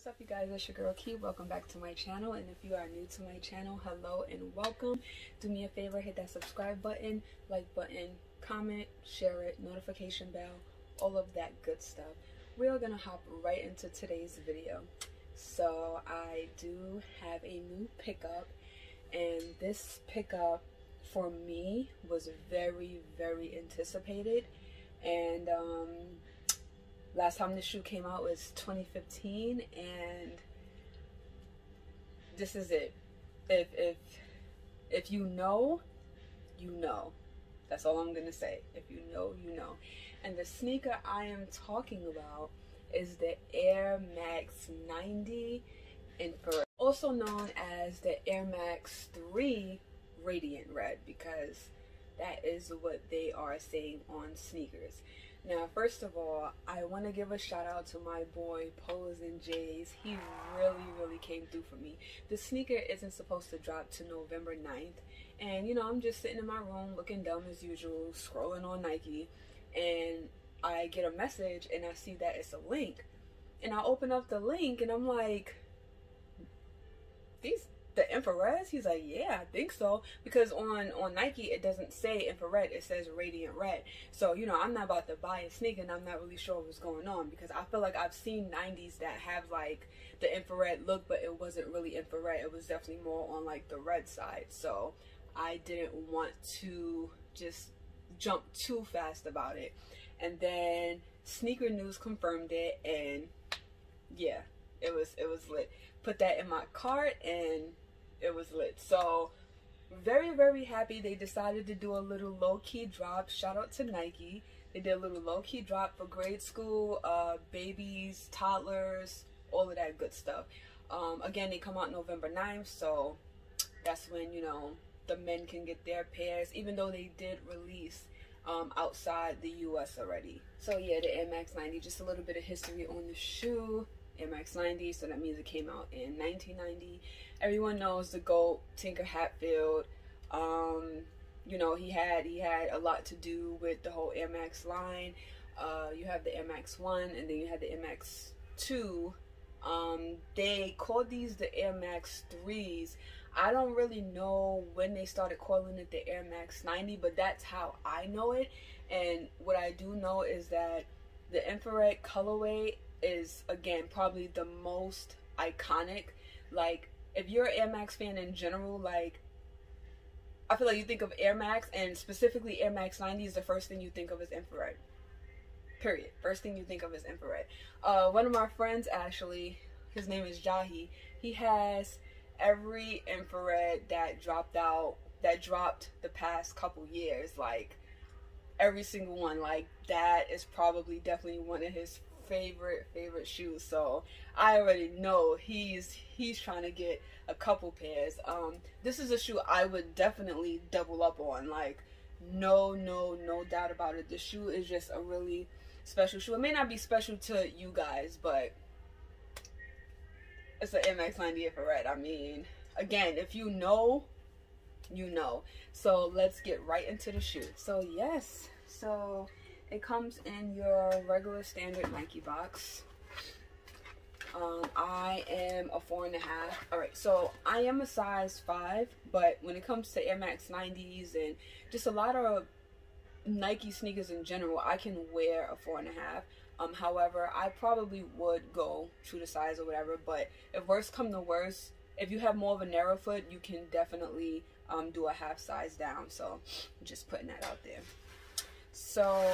What's up, you guys? It's your girl Key. Welcome back to my channel, and if you are new to my channel, hello and welcome. Do me a favor, hit that subscribe button, like button, comment, share it, notification bell, all of that good stuff. We're gonna hop right into today's video. So I do have a new pickup, and this pickup for me was very anticipated. And last time this shoe came out was 2015, and this is it. If you know, you know. That's all I'm gonna say. If you know, you know. And the sneaker I am talking about is the Air Max 90 Infrared, also known as the Air Max 3 Radiant Red, because that is what they are saying on sneakers. Now, first of all, I want to give a shout out to my boy Pose and Jays. He really came through for me. The sneaker isn't supposed to drop to November 9th. And, you know, I'm just sitting in my room looking dumb as usual, scrolling on Nike. And I get a message and I see that it's a link. And I open up the link and I'm like, the infrared? He's like, yeah, I think so, because on Nike it doesn't say infrared, it says radiant red. So, you know, I'm not about to buy a sneaker and I'm not really sure what's going on, because I feel like I've seen 90s that have like the infrared look, but it wasn't really infrared. It was definitely more on like the red side. So I didn't want to just jump too fast about it. And then Sneaker News confirmed it, and yeah, it was lit. Put that in my cart and it was lit. So very happy they decided to do a little low-key drop. Shout out to Nike. They did a little low-key drop for grade school, babies, toddlers, all of that good stuff. Again, they come out November 9th, so that's when, you know, the men can get their pairs, even though they did release outside the US already. So yeah, the Air Max 90, just a little bit of history on the shoe. Air Max 90, so that means it came out in 1990. Everyone knows the GOAT, Tinker Hatfield. You know, he had a lot to do with the whole Air Max line. You have the Air Max 1, and then you had the Air Max 2. They called these the Air Max 3s. I don't really know when they started calling it the Air Max 90, but that's how I know it. And what I do know is that the infrared colorway is, again, probably the most iconic. Like, if you're an Air Max fan in general, like, I feel like you think of Air Max, and specifically Air Max 90 is the first thing you think of is infrared. Period. First thing you think of is infrared. One of my friends, actually, his name is Jahi, he has every infrared that dropped the past couple years, like every single one. Like, that is probably definitely one of his favorite shoes. So I already know he's trying to get a couple pairs. This is a shoe I would definitely double up on. Like, no doubt about it. This shoe is just a really special shoe. It may not be special to you guys, but it's an MX 90 infrared. I mean, again, if you know, you know. So let's get right into the shoe. So yes, so it comes in your regular standard Nike box. I am a 4.5. Alright, so I am a size 5, but when it comes to Air Max 90s and just a lot of Nike sneakers in general, I can wear a 4.5. However, I probably would go true to size or whatever, but if worst come to worst, if you have more of a narrow foot, you can definitely do a half size down. So just putting that out there. So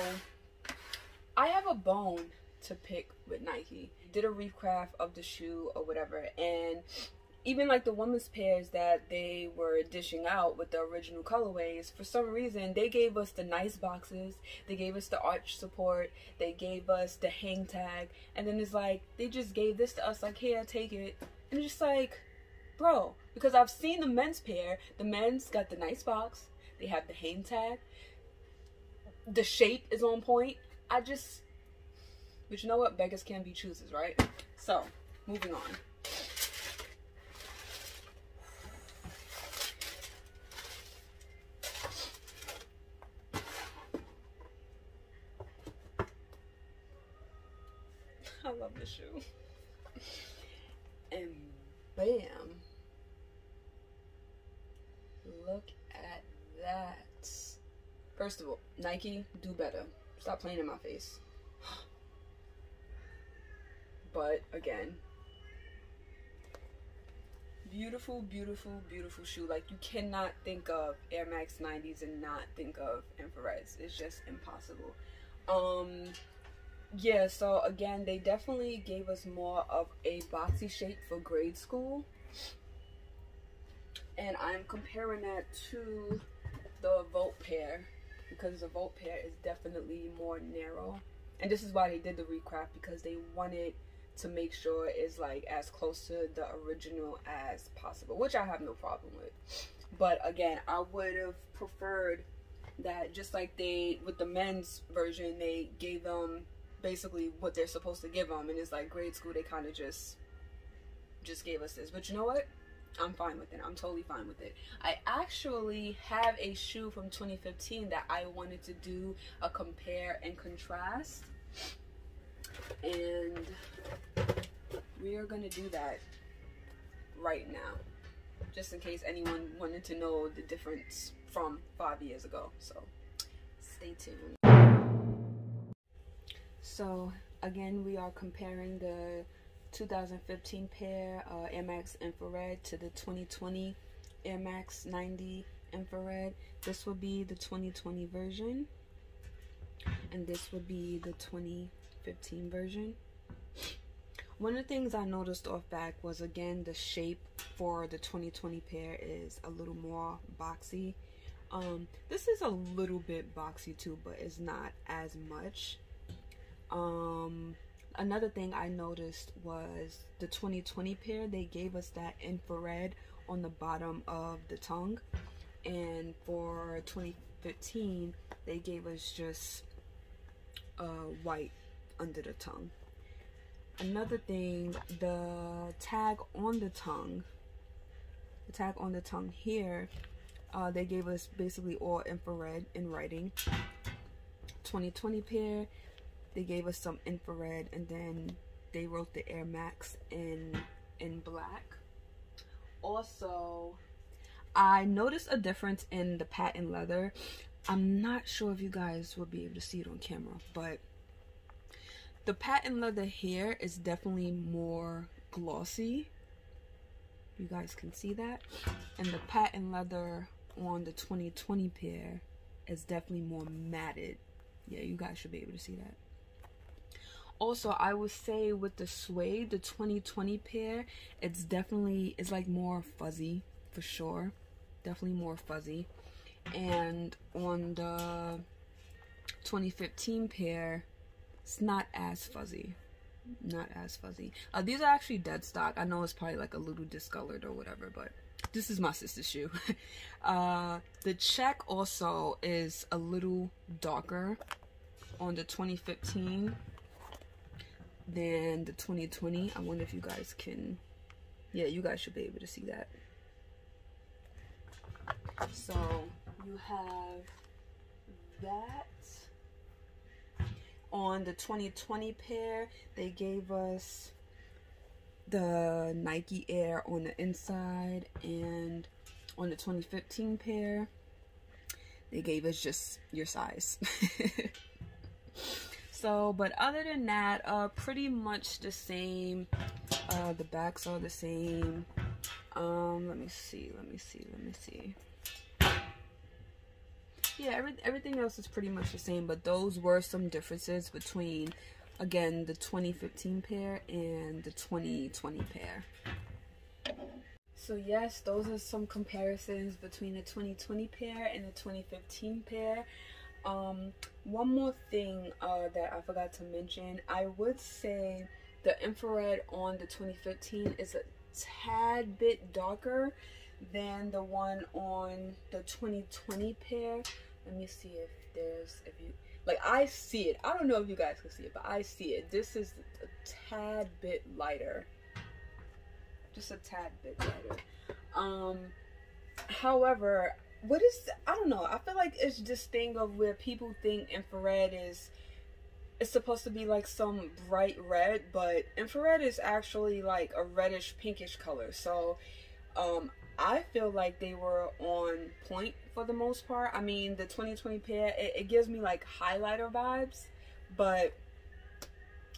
I have a bone to pick with Nike. Did a recraft of the shoe or whatever, and even like the women's pairs that they were dishing out with the original colorways, for some reason they gave us the nice boxes, they gave us the arch support, they gave us the hang tag, and then it's like they just gave this to us, like, here, take it. And it's just like, bro, because I've seen the men's pair, the men's got the nice box, they have the hang tag, the shape is on point. But you know what? Beggars can't be choosers, right? So, moving on. I love this shoe. Bam. Look at that. First of all, Nike, do better. Stop playing in my face. But again, beautiful, beautiful, beautiful shoe. Like, you cannot think of Air Max 90s and not think of infrareds. It's just impossible. Yeah, so again, they definitely gave us more of a boxy shape for grade school. And I'm comparing that to the Volt pair, because the Volt pair is definitely more narrow. And this is why they did the recraft, because they wanted to make sure it's like as close to the original as possible, which I have no problem with. But again, I would have preferred that, just like they, with the men's version, they gave them basically what they're supposed to give them, and it's like grade school, they kind of just gave us this. But you know what? I'm fine with it. I'm totally fine with it. I actually have a shoe from 2015 that I wanted to do a compare and contrast, and we are gonna do that right now, just in case anyone wanted to know the difference from 5 years ago. So stay tuned. So again, we are comparing the 2015 pair Air Max Infrared to the 2020 Air Max 90 Infrared. This would be the 2020 version, and this would be the 2015 version. One of the things I noticed off back was, again, the shape for the 2020 pair is a little more boxy. This is a little bit boxy too, but it's not as much. Another thing I noticed was the 2020 pair, they gave us that infrared on the bottom of the tongue, and for 2015 they gave us just white under the tongue. Another thing, the tag on the tongue here, they gave us basically all infrared in writing. 2020 pair, they gave us some infrared, and then they wrote the Air Max in black. Also, I noticed a difference in the patent leather. I'm not sure if you guys will be able to see it on camera, but the patent leather here is definitely more glossy. You guys can see that. And the patent leather on the 2020 pair is definitely more matted. Yeah, you guys should be able to see that. Also, I would say with the suede, the 2020 pair, it's like more fuzzy for sure. Definitely more fuzzy. And on the 2015 pair, it's not as fuzzy. Not as fuzzy. These are actually dead stock. I know it's probably like a little discolored or whatever, but this is my sister's shoe. The check also is a little darker on the 2015 than the 2020. I wonder if you guys can, yeah, you guys should be able to see that. So you have that. On the 2020 pair, they gave us the Nike Air on the inside, and on the 2015 pair, they gave us just your size. So, but other than that, pretty much the same. The backs are the same. Let me see. Yeah, everything else is pretty much the same, but those were some differences between, again, the 2015 pair and the 2020 pair. So yes, those are some comparisons between the 2020 pair and the 2015 pair. One more thing that I forgot to mention, I would say the infrared on the 2015 is a tad bit darker than the one on the 2020 pair. Let me see if you, like, I see it. I don't know if you guys can see it, but I see it. This is a tad bit lighter. Just a tad bit lighter. However, I don't know. I feel like it's this thing of where people think infrared is it's supposed to be like some bright red, but infrared is actually like a reddish pinkish color. So I feel like they were on point for the most part. I mean, the 2020 pair, it gives me like highlighter vibes, but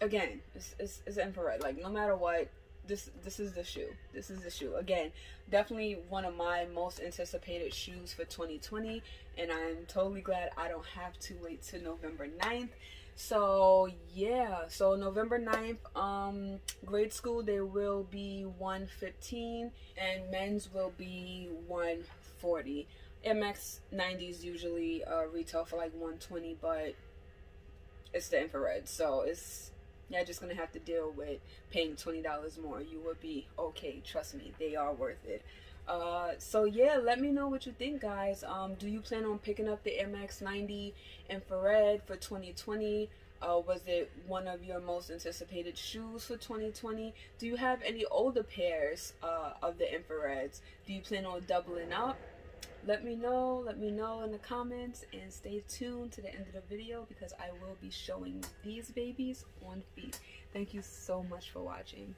again, it's infrared. Like, no matter what, this is the shoe. This is the shoe. Again, definitely one of my most anticipated shoes for 2020, and I'm totally glad I don't have to wait till November 9th. So yeah, so November 9th, grade school, they will be $115 and men's will be $140. Air Max 90s usually retail for like $120, but it's the infrared, so you're just gonna have to deal with paying $20 more. You will be okay, trust me, they are worth it. So yeah, let me know what you think, guys. Do you plan on picking up the Air Max 90 infrared for 2020? Was it one of your most anticipated shoes for 2020? Do you have any older pairs of the infrareds? Do you plan on doubling up? Let me know in the comments, and stay tuned to the end of the video because I will be showing these babies on feet. Thank you so much for watching.